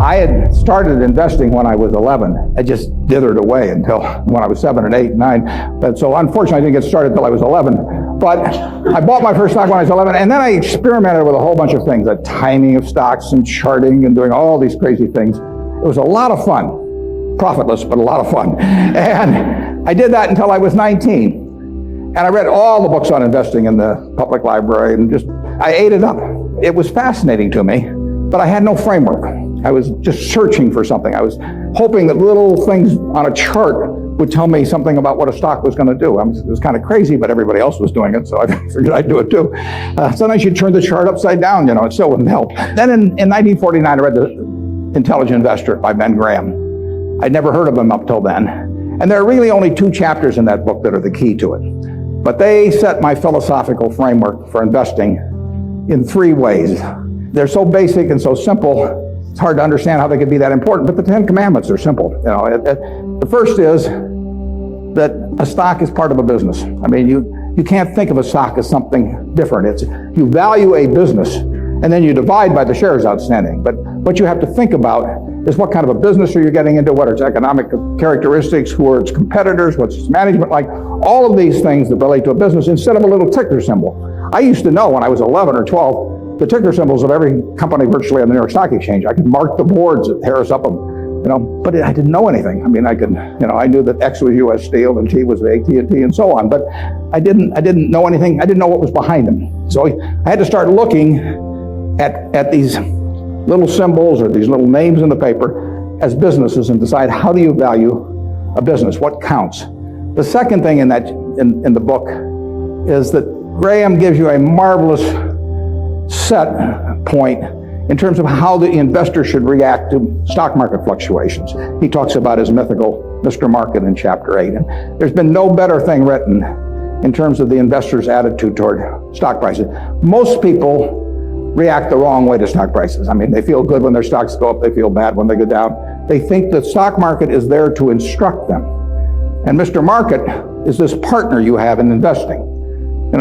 I had started investing when I was 11. I just dithered away until when I was 7 and 8 and 9. But so unfortunately, I didn't get started until I was 11. But I bought my first stock when I was 11, and then I experimented with a whole bunch of things, the timing of stocks and charting and doing all these crazy things. It was a lot of fun. Profitless, but a lot of fun. And I did that until I was 19. And I read all the books on investing in the public library, and I ate it up. It was fascinating to me, but I had no framework. I was just searching for something. I was hoping that little things on a chart would tell me something about what a stock was going to do. It was kind of crazy, but everybody else was doing it, so I figured I'd do it too. Sometimes you'd turn the chart upside down, it still wouldn't help. Then in 1949, I read The Intelligent Investor by Ben Graham. I'd never heard of him up till then. And there are really only 2 chapters in that book that are the key to it. But they set my philosophical framework for investing in 3 ways. They're so basic and so simple, it's hard to understand how they could be that important, but the 10 Commandments are simple. The first is that a stock is part of a business. I mean, you can't think of a stock as something different. You value a business, and then you divide by the shares outstanding. But what you have to think about is what kind of a business are you getting into, what are its economic characteristics, who are its competitors, what's its management like, all of these things that relate to a business instead of a little ticker symbol. I used to know when I was 11 or 12 the ticker symbols of every company virtually on the New York Stock Exchange. I could mark the boards at Harris Upham, but I didn't know anything. I mean, I knew that X was U.S. Steel and T was AT&T and so on, but I didn't know anything. I didn't know what was behind them. So I had to start looking at these little symbols or these little names in the paper as businesses and decide, how do you value a business? What counts? The second thing in the book is that Graham gives you a marvelous set point in terms of how the investor should react to stock market fluctuations. He talks about his mythical Mr. Market in chapter 8. And there's been no better thing written in terms of the investor's attitude toward stock prices. Most people react the wrong way to stock prices. I mean, they feel good when their stocks go up, they feel bad when they go down. They think the stock market is there to instruct them. And Mr. Market is this partner you have in investing.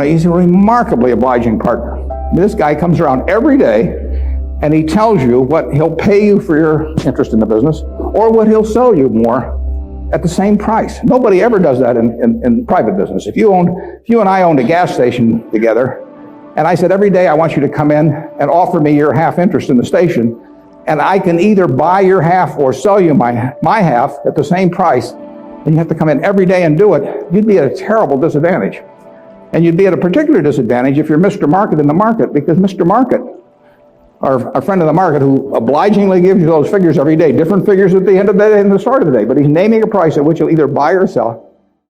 He's a remarkably obliging partner. This guy comes around every day and he tells you what he'll pay you for your interest in the business or what he'll sell you more at the same price. Nobody ever does that in private business. If you and I owned a gas station together and I said every day I want you to come in and offer me your half interest in the station, and I can either buy your half or sell you my half at the same price, and you have to come in every day and do it, you'd be at a terrible disadvantage. And you'd be at a particular disadvantage if you're Mr. Market in the market, because Mr. Market, our friend in the market who obligingly gives you those figures every day, different figures at the end of the day and the start of the day, but he's naming a price at which you'll either buy or sell.